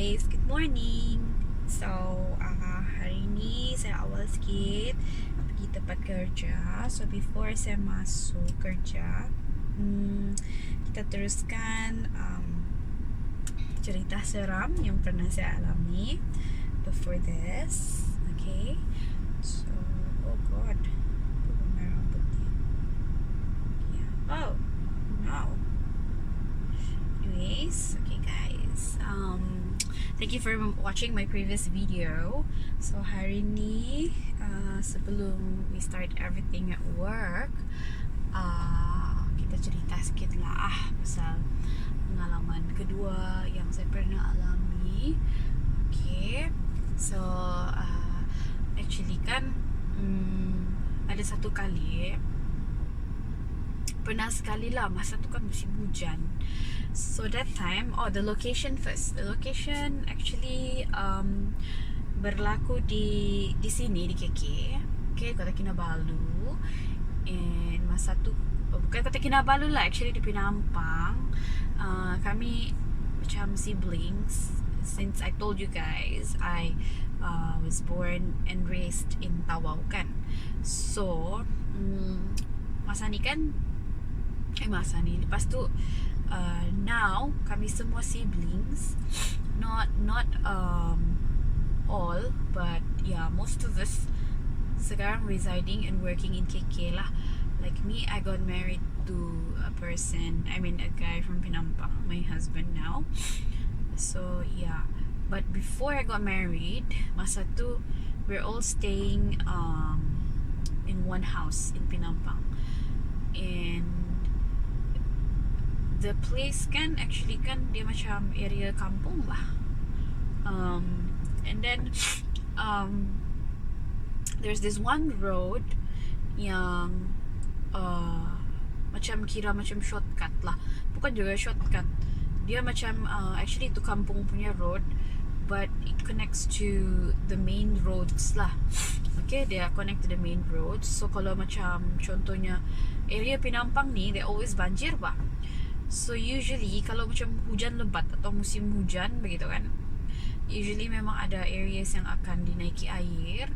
guys, good morning. So, hari ni saya awal sikit pergi tempat kerja. So, before saya masuk kerja, kita teruskan cerita seram yang pernah saya alami before this. Okay. So, oh god. Merah rambutnya. Yeah. Oh, no. Anyways, okay guys, thank you for watching my previous video. So hari ni sebelum we start everything at work, kita cerita sikit lah pasal pengalaman kedua yang saya pernah alami. Okay, so actually kan ada satu kali, pernah sekali lah, masa tu kan musim hujan. So that time, the location first. The location actually berlaku di sini, di KK. Okay, Kota Kinabalu. And masa tu, bukan Kota Kinabalu lah, actually di Penampang. Kami macam siblings. Since I told you guys, I was born and raised in Tawau kan. So, masa ni lepas tu now kami semua siblings, not all, but yeah, most of us sekarang residing and working in KK lah. Like me, I got married to a guy from Penampang, my husband now. So yeah, but before I got married, masa tu we're all staying in one house in Penampang. And the place kan actually kan dia macam area kampung lah. And then there's this one road yang macam shortcut lah. Bukan juga shortcut. Dia macam actually itu kampung punya road, but it connects to the main roads lah. Okay, they are connect to the main roads. So kalau macam contohnya area Penampang ni, they always banjir bah. So usually kalau macam hujan lebat atau musim hujan begitu kan, usually memang ada areas yang akan dinaiki air,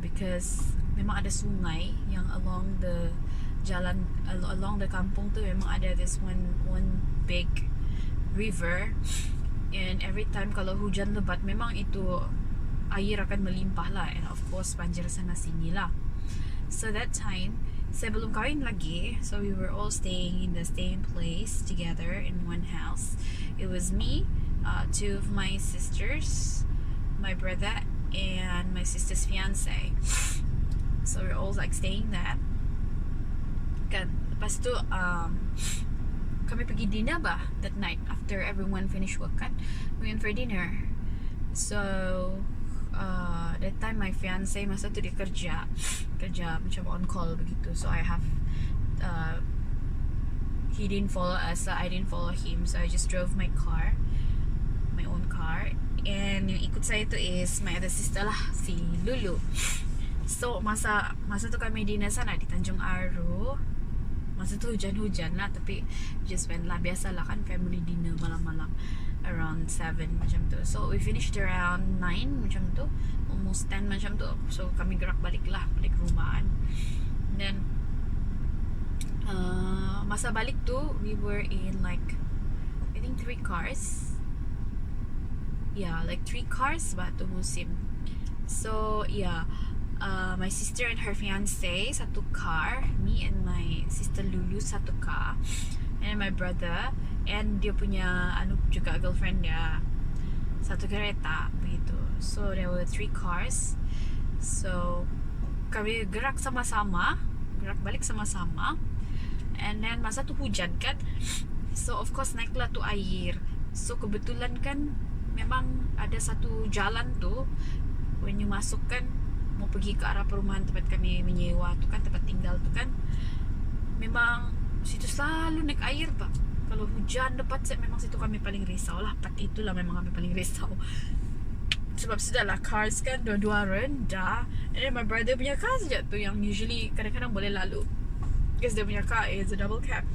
because memang ada sungai yang along the jalan, along the kampung tu memang ada this one big river. And every time kalau hujan lebat, memang itu air akan melimpah lah. And of course banjir sana sini lah. So that time, saya belum kahwin lagi, so we were all staying in the same place together in one house. It was me, two of my sisters, my brother, and my sister's fiance. So we're all like staying there. Kan, lepas tu kami pergi dinner bah that night after everyone finished work kan. We went for dinner. So that time my fiance masa tu dia kerja macam on call begitu. So I have he didn't follow us, I didn't follow him, so I just drove my own car. And yang ikut saya tu is my other sister lah, si Lulu. So masa tu kami dinner sana di Tanjung Aru. Masa tu hujan-hujan lah, tapi just went lah, biasalah kan family dinner malam-malam around 7 macam tu. So we finished around 9 macam tu, almost 10 macam tu. So kami gerak balik rumah. And then masa balik tu we were in like I think 3 cars. Yeah, like 3 cars bah tu musim. So yeah, my sister and her fiance satu car, me and my sister Lulu satu car, and my brother and dia punya juga girlfriend dia satu kereta begitu. So there were 3 cars. So kami gerak balik sama-sama. And then masa tu hujan kan, so of course naiklah tu air. So kebetulan kan memang ada satu jalan tu, when you masuk kan mau pergi ke arah perumahan tempat kami menyewa tu kan, tempat tinggal tu kan, memang situ selalu naik air pak. Kalau hujan lebat, memang situ kami paling risau lah. Part itulah memang kami paling risau. Sebab sudahlah cars kan dua-dua rendah, and then my brother punya car saja tu yang usually kadang-kadang boleh lalu, because dia punya car is a double cab.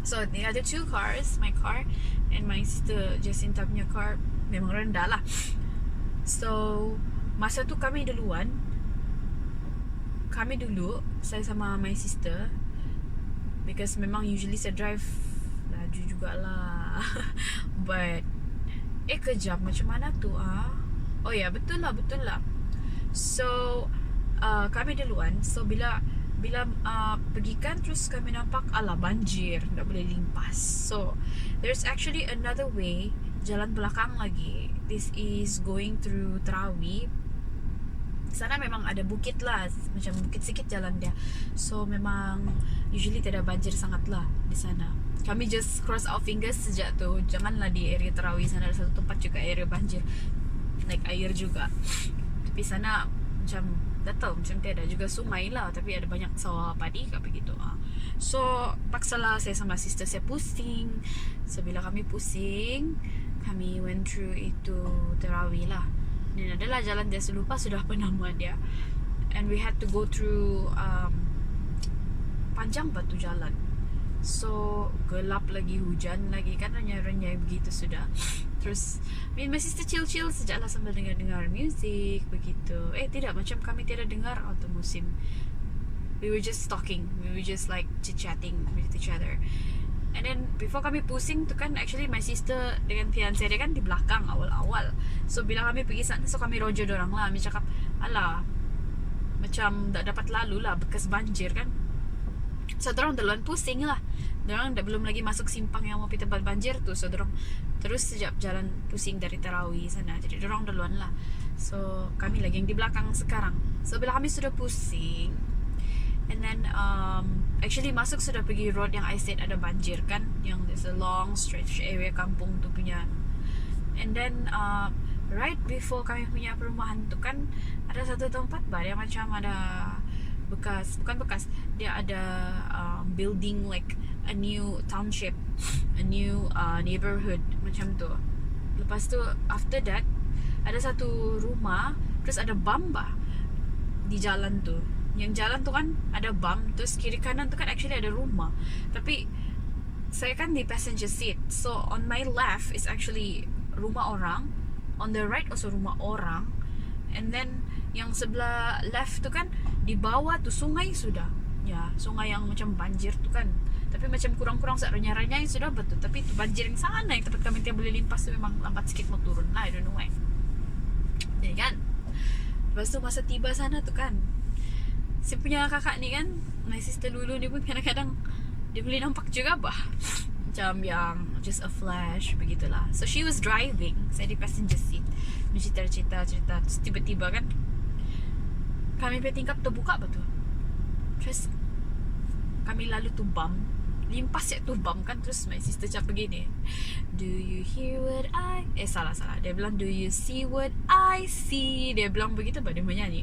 So the other two cars, my car and my sister Jacinta punya car, memang rendah lah. So masa tu kami dulu, saya sama my sister, because memang usually saya drive laju jugalah. But kejap, macam mana tu oh ya, betul lah. So kami duluan. So bila pergi kan, terus kami nampak banjir, tak boleh limpas. So there's actually another way, jalan belakang lagi. This is going through Terawi. Sana memang ada bukit lah, macam bukit sikit jalan dia. So memang usually tidak banjir sangat lah di sana. Kami just cross our fingers sejak tu, janganlah di area Terawi sana ada satu tempat juga area banjir, naik air juga. Tapi sana macam dah tahu, macam tiada juga sungai lah, tapi ada banyak sawah padi kat begitu. So paksalah saya sama sister saya pusing. So bila kami pusing, kami went through itu Terawi lah. Dan adalah jalan dia, lupa sudah apa nama dia. And we had to go through panjang batu jalan. So gelap lagi, hujan lagi kan, renyai-renyai begitu sudah. Terus me and my sister chill sejaklah sambil dengar music begitu. Tidak, macam kami tiada dengar auto musim. We were just talking, we were just like chit-chatting with each other. And then before kami pusing tu kan, actually my sister dengan fiancé dia kan di belakang awal-awal. So bila kami pergi sana, so kami rojo dorang lah. Kami cakap, alah, macam tak dapat lalu lah bekas banjir kan. So dorang duluan pusing lah. Dorang belum lagi masuk simpang yang mau pergi tempat banjir tu. So dorang terus sejak jalan pusing dari Terawi sana. Jadi dorang duluan lah. So kami lagi yang di belakang sekarang. So bila kami sudah pusing, and then actually masuk sudah pergi road yang I said ada banjir kan, yang there's a long stretch area kampung tu punya. And then right before kami punya perumahan tu kan, ada satu tempat yang macam ada bukan bekas, dia ada building like a new township, a new neighborhood macam tu. Lepas tu after that ada satu rumah, terus ada bump di jalan tu. Yang jalan tu kan ada bump, terus kiri kanan tu kan actually ada rumah. Tapi saya kan di passenger seat, so on my left is actually rumah orang, on the right also rumah orang. And then yang sebelah left tu kan, di bawah tu sungai sudah. Ya, sungai yang macam banjir tu kan. Tapi macam kurang-kurang renyai-renyai sudah betul. Tapi tu banjir yang sana, yang tempat kami tiada boleh limpas tu memang lambat sikit mau turun lah, I don't know why. Jadi kan, lepas tu masa tiba sana tu kan, si punya kakak ni kan, my sister Lulu ni pun kadang-kadang dia boleh nampak juga macam yang just a flash begitulah. So she was driving, saya di passenger seat, cerita. Terus tiba-tiba kan kami punya tingkap terbuka betul. Terus kami lalu tu bump, limpas tu bump kan. Terus my sister cakap begini, do you hear what I salah. Dia bilang, do you see what I see. Dia bilang begitu, dia menyanyi.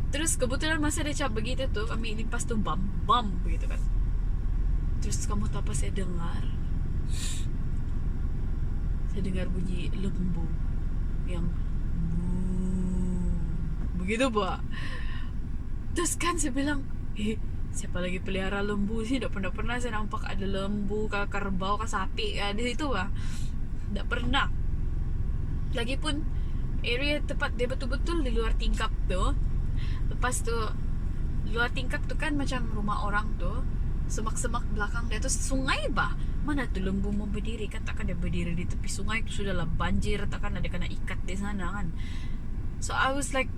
Terus kebetulan masa dia cakap begitu tu, kami limpas tu bump begitu kan. Terus kamu tahu apa saya dengar? Saya dengar bunyi lembu yang begitu Terus kan saya bilang, siapa lagi pelihara lembu sih? Tak pernah saya nampak ada lembu ke kerbau ke sapi di situ Tak pernah. Lagipun area tempat dia betul-betul di luar tingkap tu. Lepas tu luar tingkap tu kan macam rumah orang tu, semak-semak belakang dia tu sungai Mana tu lembu mau berdiri kan? Takkan dia berdiri di tepi sungai tu, sudahlah banjir, takkan ada kena ikat di sana kan. So I was like,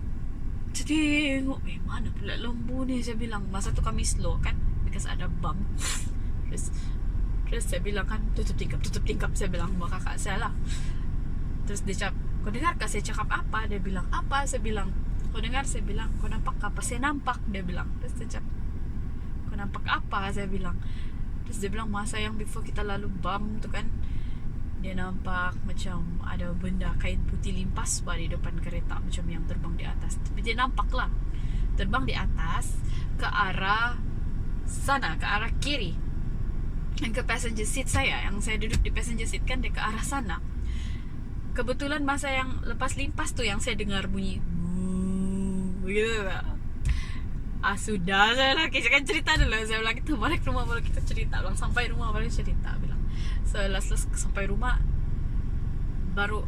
tengok mana pula lembu ni, saya bilang. Masa tu kami slow kan, because ada bump. Terus saya bilang kan, tutup tingkap, saya bilang sama kakak saya lah. Terus dia cakap, kau dengar tak saya cakap apa? Dia bilang, apa? Saya bilang, kau dengar? Saya bilang, kau nampak apa? Saya nampak, dia bilang. Terus dia cakap, kau nampak apa? Saya bilang. Terus dia bilang, masa yang before kita lalu bump tu kan, dia nampak macam ada benda kain putih limpas di depan kereta, macam yang terbang di atas. Tapi dia nampak lah terbang di atas ke arah sana, ke arah kiri, yang ke passenger seat saya, yang saya duduk di passenger seat kan, dia ke arah sana. Kebetulan masa yang lepas limpas tu yang saya dengar bunyi begitu tak? Sudah, saya lagi jangan cerita dulu. Saya bilang kita balik rumah baru kita cerita. Bilang sampai rumah baru cerita. Bilang so last sampai rumah baru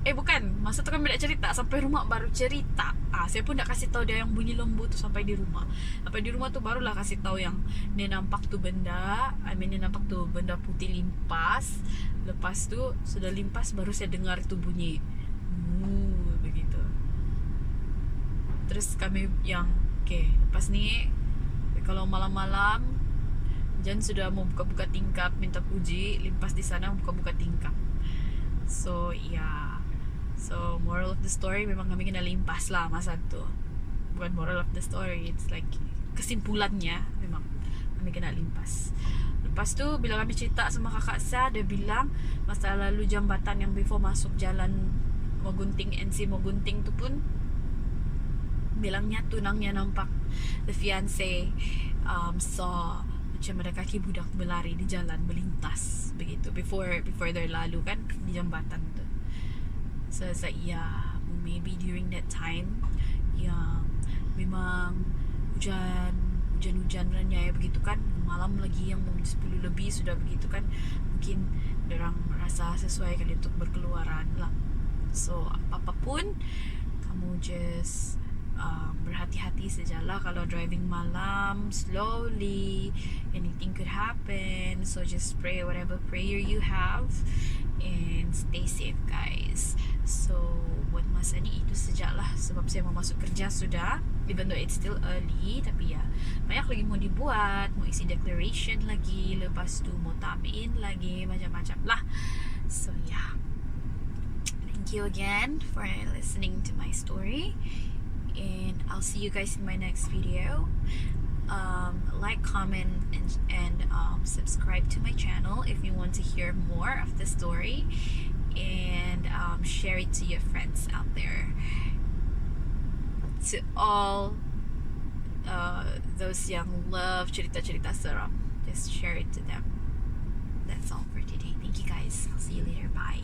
bukan, masa tu kan tidak cerita, sampai rumah baru cerita. Saya pun tak kasih tahu dia yang bunyi lembu tu sampai di rumah. Sampai di rumah tu barulah kasih tahu yang dia nampak tu benda, dia nampak tu benda putih limpas. Lepas tu sudah limpas baru saya dengar tu bunyi. Begitu. Terus kami yang lepas ni kalau malam-malam Jan sudah mau buka-buka tingkap minta puji, limpas di sana buka-buka tingkap. So So moral of the story, memang kami kena limpas lah masa tu. Bukan moral of the story, it's like kesimpulannya memang kami kena limpas. Lepas tu bila kami cerita sama kakak saya, dia bilang masa lalu jambatan yang before masuk jalan Mogunting, NC Mogunting tu pun bilangnya tunangnya nampak the fiancé saw macam ada kaki budak berlari di jalan melintas begitu before their lalu kan di jambatan tu. So it's like maybe during that time memang hujan ranya begitu kan, malam lagi yang 10 lebih sudah begitu kan, mungkin orang rasa sesuai kali untuk berkeluaran lah. So apapun kamu just berhati-hati sajalah kalau driving malam, slowly, anything could happen. So just pray whatever prayer you have and stay safe guys. So buat masa ni itu sajalah, sebab saya mau masuk kerja sudah, even though it's still early, tapi banyak lagi mau dibuat, mau isi declaration lagi, lepas tu mau tamin lagi, macam-macam lah. So thank you again for listening to my story, and I'll see you guys in my next video. Like, comment, and subscribe to my channel if you want to hear more of the story, and share it to your friends out there. To all those yang love cerita-cerita seram, just share it to them. That's all for today. Thank you guys. I'll see you later. Bye.